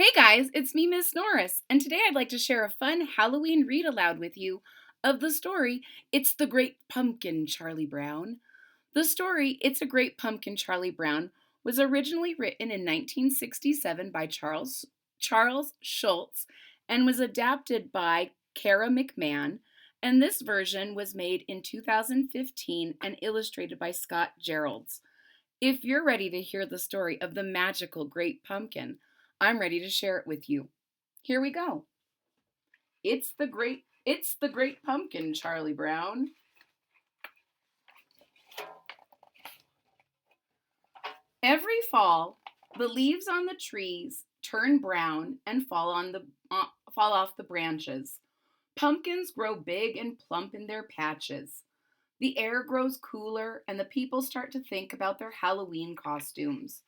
Hey guys, it's me, Miss Norris, and today I'd like to share a fun Halloween read aloud with you of the story It's the Great Pumpkin, Charlie Brown. The story It's a Great Pumpkin, Charlie Brown was originally written in 1967 by Charles Schulz and was adapted by Kara McMahon, and this version was made in 2015 and illustrated by Scott Geralds. If you're ready to hear the story of the magical Great Pumpkin, I'm ready to share it with you. Here we go. It's the great pumpkin, Charlie Brown. Every fall, the leaves on the trees turn brown and fall off the branches. Pumpkins grow big and plump in their patches. The air grows cooler and the people start to think about their Halloween costumes.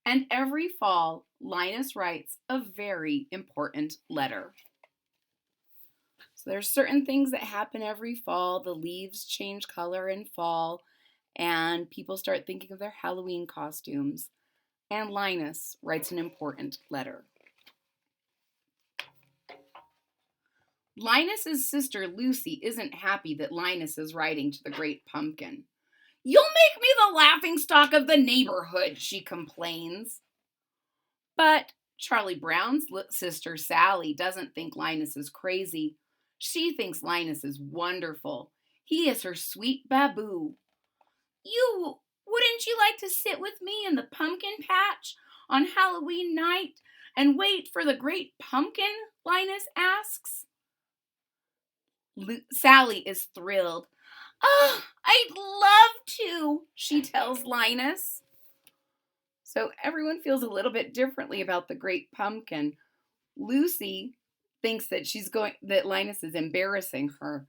And every fall, Linus writes a very important letter. So there's certain things that happen every fall. The leaves change color in fall, and people start thinking of their Halloween costumes. And Linus writes an important letter. Linus's sister Lucy isn't happy that Linus is writing to the Great Pumpkin. "You'll make me the laughingstock of the neighborhood," she complains. But Charlie Brown's sister Sally doesn't think Linus is crazy. She thinks Linus is wonderful. He is her sweet baboo. Wouldn't you like to sit with me in the pumpkin patch on Halloween night and wait for the Great Pumpkin?" Linus asks. Sally is thrilled. "Oh, I'd love to," she tells Linus. So everyone feels a little bit differently about the Great Pumpkin. Lucy thinks that Linus is embarrassing her.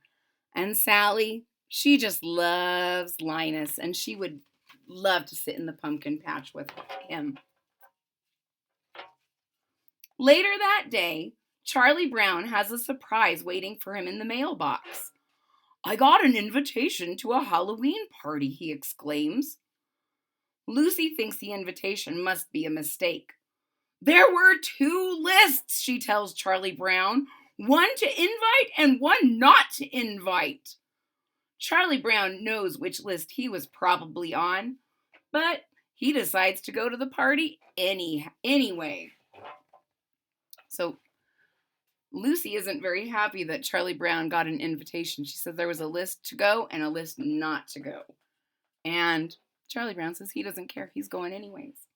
And Sally, she just loves Linus and she would love to sit in the pumpkin patch with him. Later that day, Charlie Brown has a surprise waiting for him in the mailbox. "I got an invitation to a Halloween party," he exclaims. Lucy thinks the invitation must be a mistake. "There were two lists," she tells Charlie Brown. "One to invite and one not to invite." Charlie Brown knows which list he was probably on, but he decides to go to the party anyway. So Lucy isn't very happy that Charlie Brown got an invitation. She said there was a list to go and a list not to go. And Charlie Brown says he doesn't care. He's going anyways.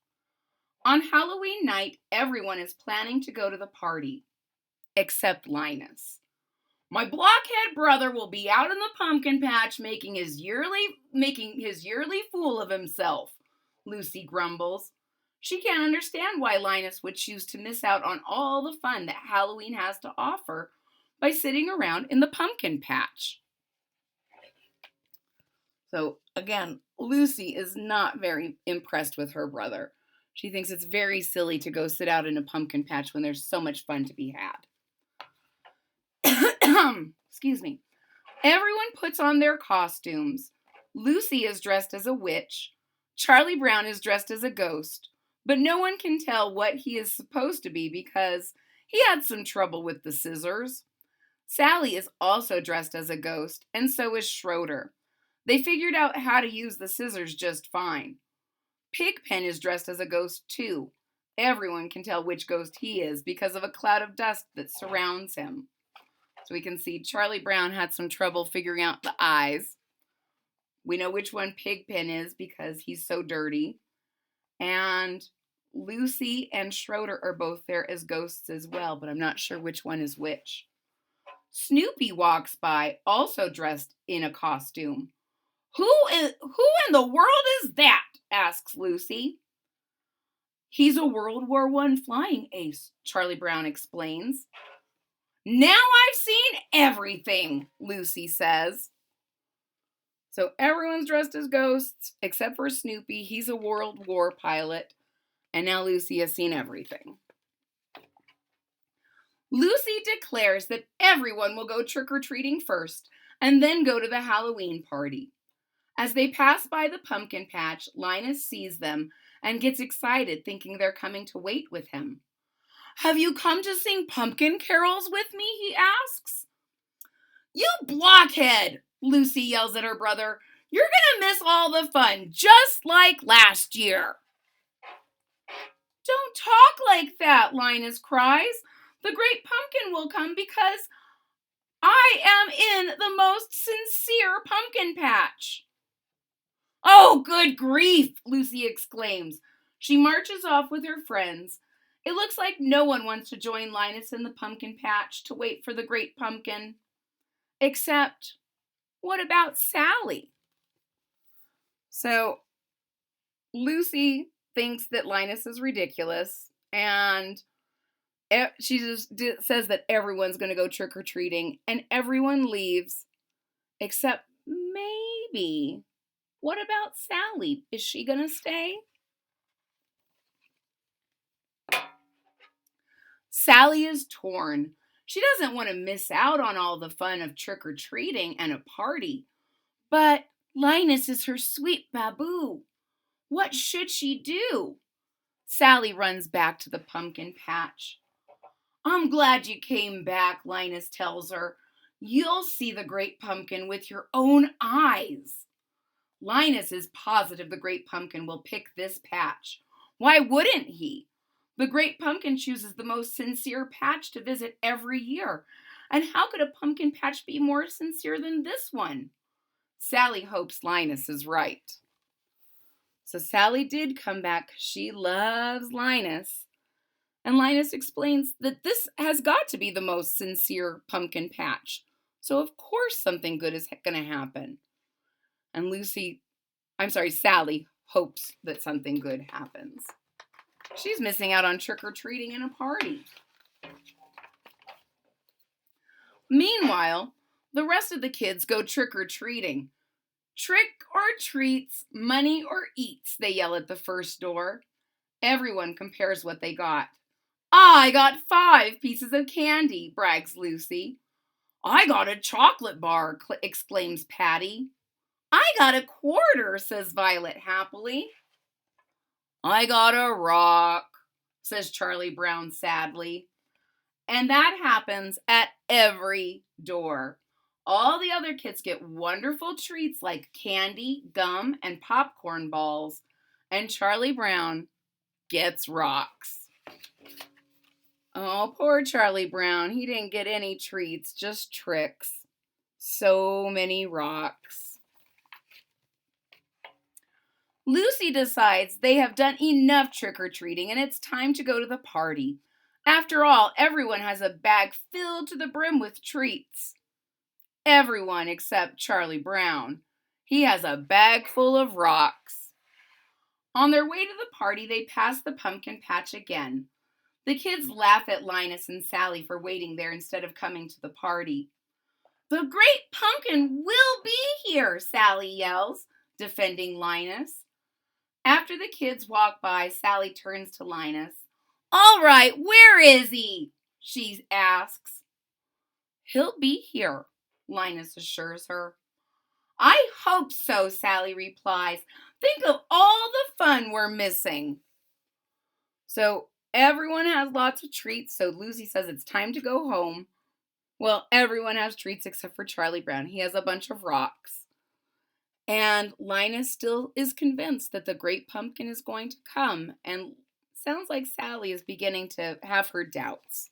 On Halloween night, everyone is planning to go to the party, except Linus. "My blockhead brother will be out in the pumpkin patch making his yearly fool of himself," Lucy grumbles. She can't understand why Linus would choose to miss out on all the fun that Halloween has to offer by sitting around in the pumpkin patch. So again, Lucy is not very impressed with her brother. She thinks it's very silly to go sit out in a pumpkin patch when there's so much fun to be had. Excuse me. Everyone puts on their costumes. Lucy is dressed as a witch. Charlie Brown is dressed as a ghost, but no one can tell what he is supposed to be because he had some trouble with the scissors. Sally is also dressed as a ghost, and so is Schroeder. They figured out how to use the scissors just fine. Pigpen is dressed as a ghost too. Everyone can tell which ghost he is because of a cloud of dust that surrounds him. So we can see Charlie Brown had some trouble figuring out the eyes. We know which one Pigpen is because he's so dirty. And Lucy and Schroeder are both there as ghosts as well, but I'm not sure which one is which. Snoopy walks by, also dressed in a costume. Who in the world is that?" asks Lucy. "He's a World War I flying ace," Charlie Brown explains. "Now I've seen everything," Lucy says. So everyone's dressed as ghosts except for Snoopy. He's a World War pilot. And now Lucy has seen everything. Lucy declares that everyone will go trick-or-treating first and then go to the Halloween party. As they pass by the pumpkin patch, Linus sees them and gets excited thinking they're coming to wait with him. Have you come to sing pumpkin carols with me? He asks. You blockhead, Lucy yells at her brother. You're going to miss all the fun, just like last year. Don't talk like that, Linus cries. The great pumpkin will come because I am in the most sincere pumpkin patch. Oh, good grief, Lucy exclaims. She marches off with her friends. It looks like no one wants to join Linus in the pumpkin patch to wait for the great pumpkin. Except, what about Sally? So, Lucy thinks that Linus is ridiculous, and she just says that everyone's going to go trick-or-treating, and everyone leaves, except maybe. What about Sally? Is she going to stay? Sally is torn. She doesn't want to miss out on all the fun of trick-or-treating and a party. But Linus is her sweet baboo. What should she do? Sally runs back to the pumpkin patch. I'm glad you came back, Linus tells her. You'll see the great pumpkin with your own eyes. Linus is positive the great pumpkin will pick this patch. Why wouldn't he? The great pumpkin chooses the most sincere patch to visit every year. And how could a pumpkin patch be more sincere than this one? Sally hopes Linus is right. So Sally did come back. She loves Linus. And Linus explains that this has got to be the most sincere pumpkin patch. So of course something good is going to happen. And Sally hopes that something good happens. She's missing out on trick-or-treating and a party. Meanwhile, the rest of the kids go trick-or-treating. Trick or treats, money or eats, they yell at the first door. Everyone compares what they got. I got 5 pieces of candy, brags Lucy. I got a chocolate bar, exclaims Patty. I got a quarter, says Violet happily. I got a rock, says Charlie Brown sadly. And that happens at every door. All the other kids get wonderful treats like candy, gum, and popcorn balls. And Charlie Brown gets rocks. Oh, poor Charlie Brown. He didn't get any treats, just tricks. So many rocks. Lucy decides they have done enough trick-or-treating and it's time to go to the party. After all, everyone has a bag filled to the brim with treats. Everyone except Charlie Brown. He has a bag full of rocks. On their way to the party, they pass the pumpkin patch again. The kids laugh at Linus and Sally for waiting there instead of coming to the party. The great pumpkin will be here, Sally yells, defending Linus. After the kids walk by, Sally turns to Linus. All right, where is he? She asks. He'll be here, Linus assures her. I hope so, Sally replies. Think of all the fun we're missing. So everyone has lots of treats, so Lucy says it's time to go home. Well, everyone has treats except for Charlie Brown. He has a bunch of rocks. And Linus still is convinced that the great pumpkin is going to come. And sounds like Sally is beginning to have her doubts.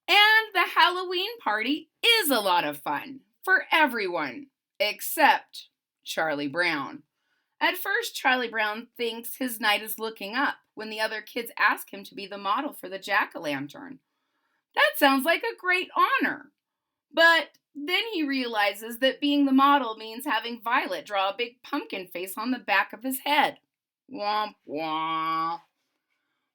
And the Halloween party is a lot of fun for everyone except Charlie Brown. At first, Charlie Brown thinks his night is looking up when the other kids ask him to be the model for the jack-o'-lantern. That sounds like a great honor. But then he realizes that being the model means having Violet draw a big pumpkin face on the back of his head. Womp womp.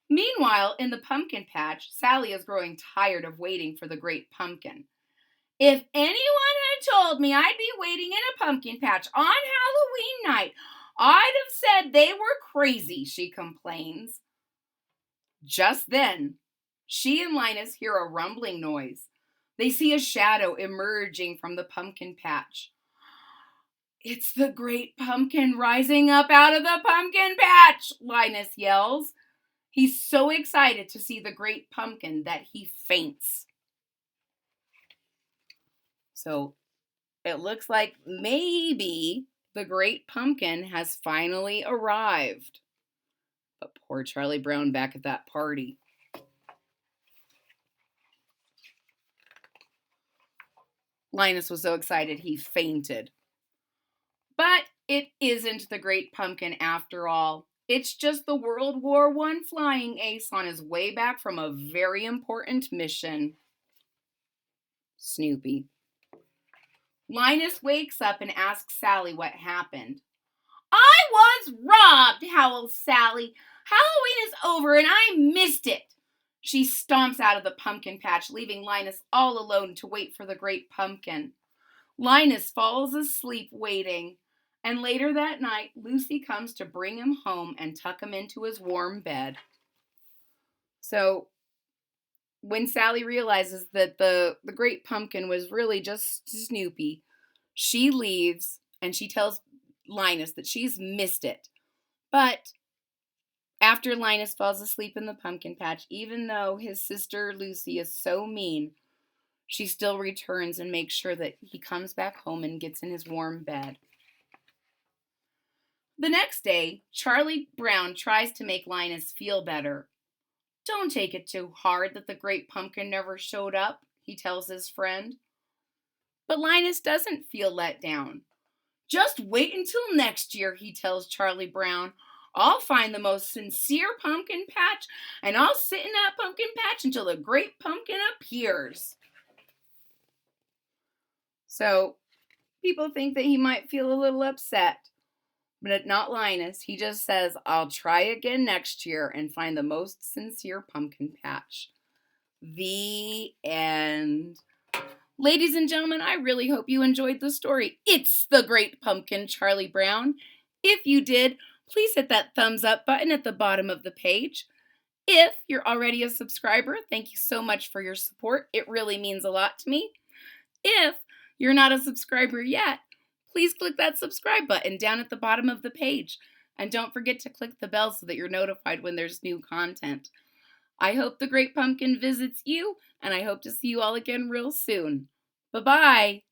Meanwhile, in the pumpkin patch, Sally is growing tired of waiting for the great pumpkin. If anyone had told me I'd be waiting in a pumpkin patch on Halloween night, I'd have said they were crazy, she complains. Just then, she and Linus hear a rumbling noise. They see a shadow emerging from the pumpkin patch. It's the great pumpkin rising up out of the pumpkin patch, Linus yells. He's so excited to see the great pumpkin that he faints. So it looks like maybe the great pumpkin has finally arrived. But poor Charlie Brown back at that party. Linus was so excited he fainted. But it isn't the great pumpkin after all. It's just the World War I flying ace on his way back from a very important mission. Snoopy. Linus wakes up and asks Sally what happened. I was robbed, howls Sally. Halloween is over and I missed it. She stomps out of the pumpkin patch, leaving Linus all alone to wait for the great pumpkin. Linus falls asleep waiting, and later that night, Lucy comes to bring him home and tuck him into his warm bed. So, when Sally realizes that the great pumpkin was really just Snoopy, she leaves and she tells Linus that she's missed it. But after Linus falls asleep in the pumpkin patch, even though his sister Lucy is so mean, she still returns and makes sure that he comes back home and gets in his warm bed. The next day, Charlie Brown tries to make Linus feel better. Don't take it too hard that the great pumpkin never showed up, he tells his friend. But Linus doesn't feel let down. Just wait until next year, he tells Charlie Brown. I'll find the most sincere pumpkin patch, and I'll sit in that pumpkin patch until the great pumpkin appears. So, people think that he might feel a little upset, but not Linus. He just says, I'll try again next year and find the most sincere pumpkin patch. The end. Ladies and gentlemen, I really hope you enjoyed the story. It's the Great Pumpkin, Charlie Brown. If you did, please hit that thumbs up button at the bottom of the page. If you're already a subscriber, thank you so much for your support. It really means a lot to me. If you're not a subscriber yet, please click that subscribe button down at the bottom of the page. And don't forget to click the bell so that you're notified when there's new content. I hope the Great Pumpkin visits you, and I hope to see you all again real soon. Bye-bye.